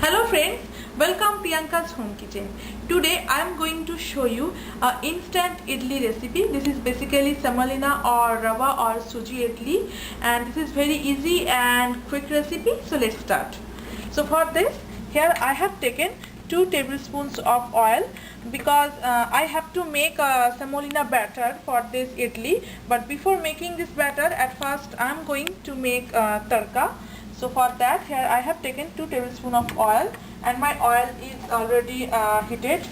Hello friends, welcome Priyanka's Home Kitchen. Today I am going to show you an instant idli recipe. This is basically semolina or rava or suji idli, and this is very easy and quick recipe. So let's start. So for this, here I have taken 2 tablespoons of oil because I have to make a semolina batter for this idli. But before making this batter, at first I am going to make tarka. So for that, here I have taken 2 tablespoons of oil, and my oil is already heated.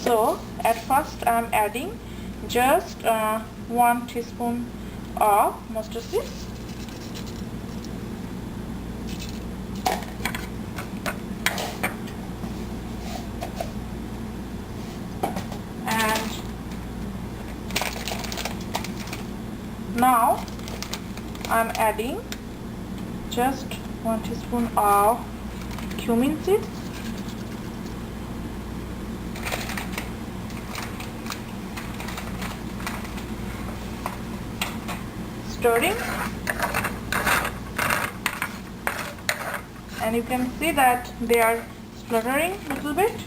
So at first I am adding just 1 teaspoon of mustard seeds, and now I am adding just 1 teaspoon of cumin seeds, stirring, and you can see that they are spluttering a little bit.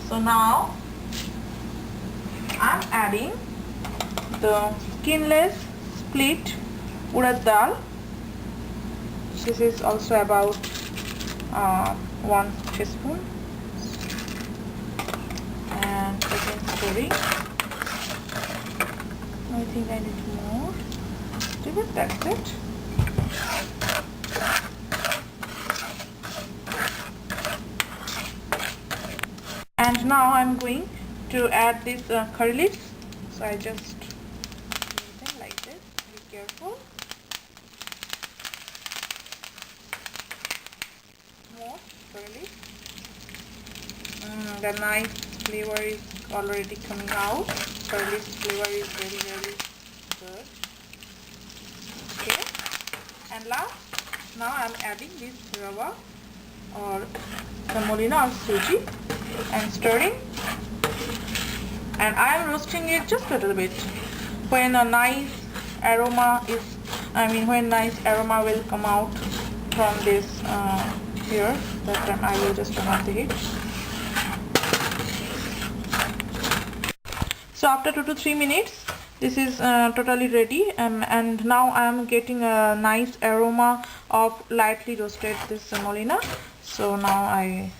So now I'm adding the skinless split urad dal. This is also about 1 teaspoon, and again stirring. I think I need more. That's it. And now I'm going to add this curry leaves. So I just make them like this. Be careful. More curry leaves. The nice flavor is already coming out. Curry leaves flavor is very good. Okay, and last, now I'm adding this rava or semolina or suji and stirring, and I am roasting it just a little bit. When a nice aroma when nice aroma will come out from this here, that time I will just turn off the heat. So after 2 to 3 minutes, this is totally ready, and now I am getting a nice aroma of lightly roasted this semolina. So now I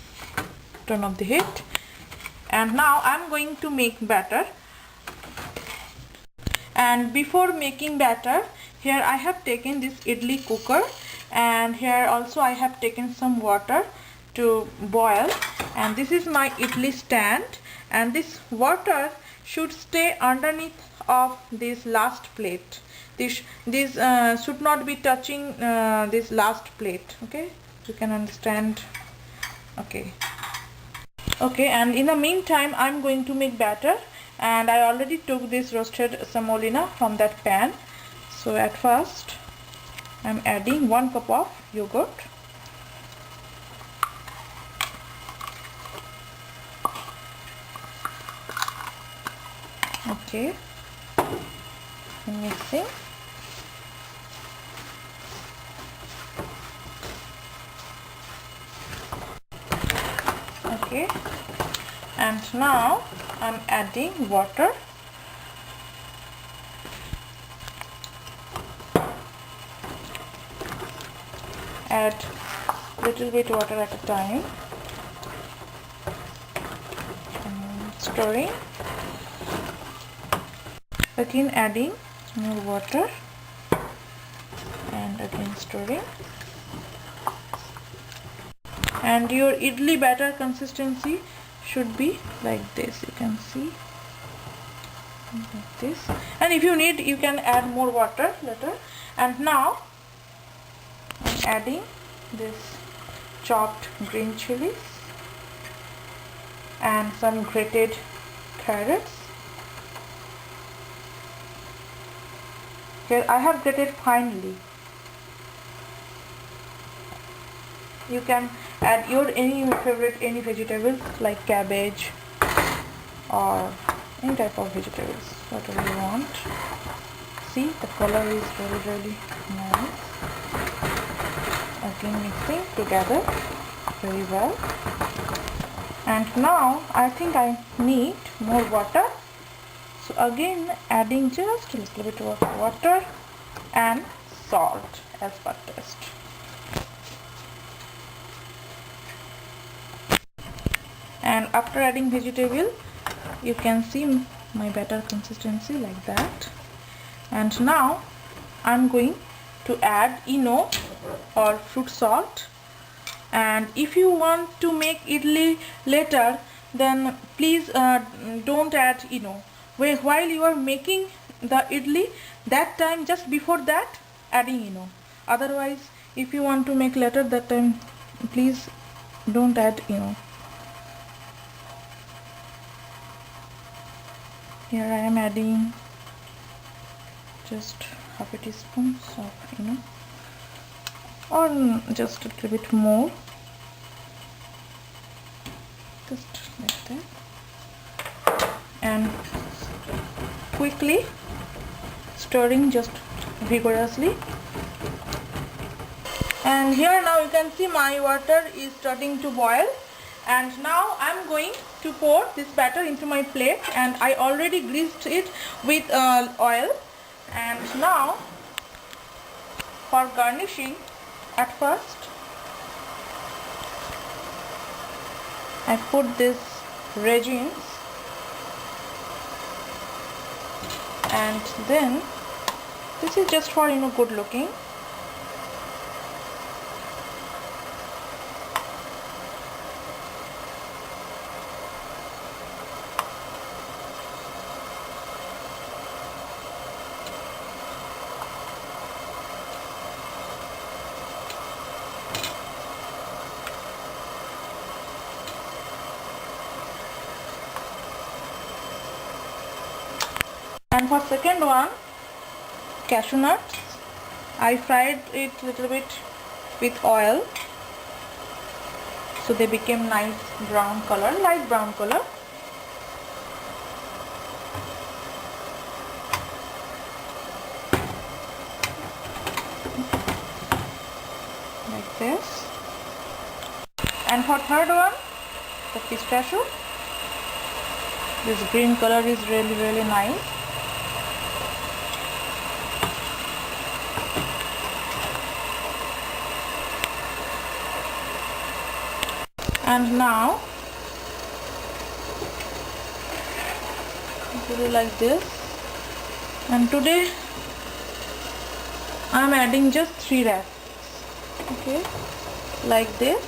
turn off the heat, and now I am going to make batter. And before making batter, here I have taken this idli cooker, and here also I have taken some water to boil, and this is my idli stand, and this water should stay underneath of this last plate. This should not be touching this last plate. Okay, you can understand. Okay, and in the meantime I'm going to make batter, and I already took this roasted semolina from that pan. So at first I'm adding 1 cup of yogurt, okay, mixing, okay, and now I'm adding water, add little bit water at a time, and stirring, again adding more water, and again stirring. And your idli batter consistency should be like this. You can see like this, and if you need, you can add more water later. And now I'm adding this chopped green chilies and some grated carrots. Here I have grated finely. You can add your any vegetables like cabbage or any type of vegetables, whatever you want. See, the color is really nice. Again mixing together. very well. And now I think I need more water, so again adding just a little bit of water and salt as per taste. And after adding vegetable, you can see my batter consistency like that. And now I'm going to add eno or fruit salt. And if you want to make idli later, then please don't add eno. While you are making the idli, that time, just before that, adding eno. Otherwise, if you want to make later, that time please don't add eno. Here I am adding just half a teaspoon of eno, or just a little bit more, just like that, and quickly stirring just vigorously. And here now you can see my water is starting to boil, and now I'm going to pour this batter into my plate, and I already greased it with oil. And now for garnishing, at first I put this raisins, and then this is just for good looking. And for second one, cashew nuts, I fried it a little bit with oil, so they became nice brown color, light brown color. Like this. And for third one, the pistachio. This green color is really nice. And now put it like this. And today I am adding just 3 wraps. Okay, like this.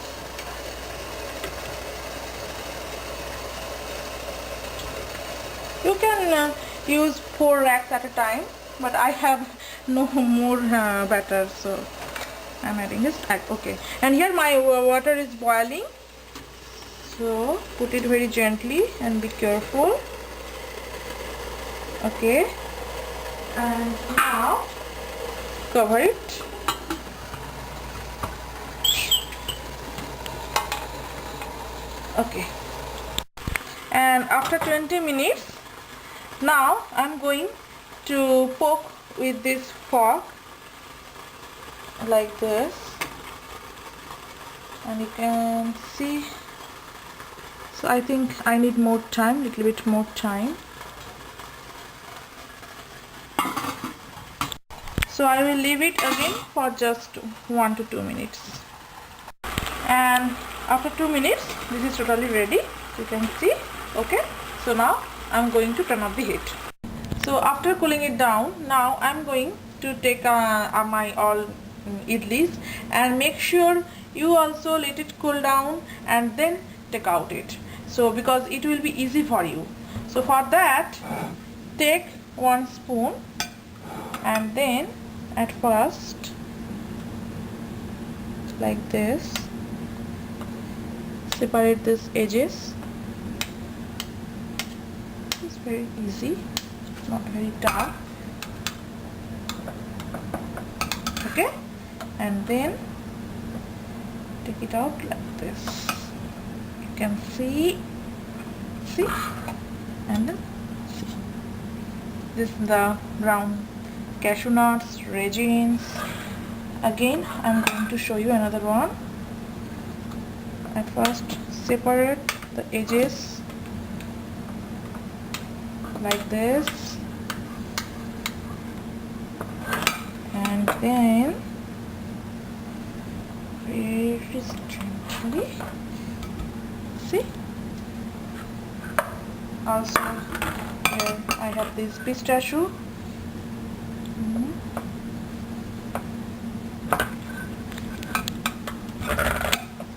You can use 4 racks at a time, but I have no more batter, so I'm adding this. Okay, and here my water is boiling, so put it very gently and be careful. Okay, and now cover it. Okay, and after 20 minutes, now I'm going to poke with this fork like this, and you can see. So I think I need more time, little bit more time. So I will leave it again for just 1 to 2 minutes. And after 2 minutes, this is totally ready. You can see. Okay. So now I'm going to turn off the heat. So after cooling it down, now I'm going to take my all idlis, and make sure you also let it cool down and then take out it. So because it will be easy for you. So for that, take 1 spoon, and then at first like this, separate these edges. It's very easy, not very tough. Okay, and then take it out like this. You can see, and then see. This is the brown cashew nuts, raisins. Again, I'm going to show you another one. At first separate the edges like this, and then very gently, see, also here I have this pistachio.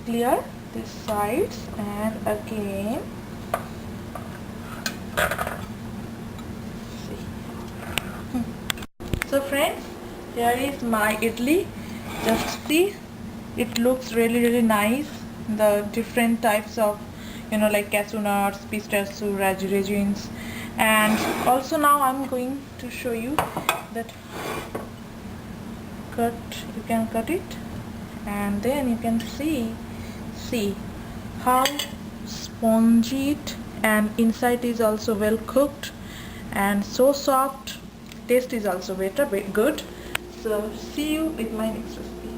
Clear these sides, and again see. So friends, here is my idli. Just see, it looks really nice. The different types of, like cashew nuts, pistachio, raisins, and also now I'm going to show you that you can cut it, and then you can see how spongy it, and inside is also well cooked and so soft. Taste is also good. So see you with my next recipe.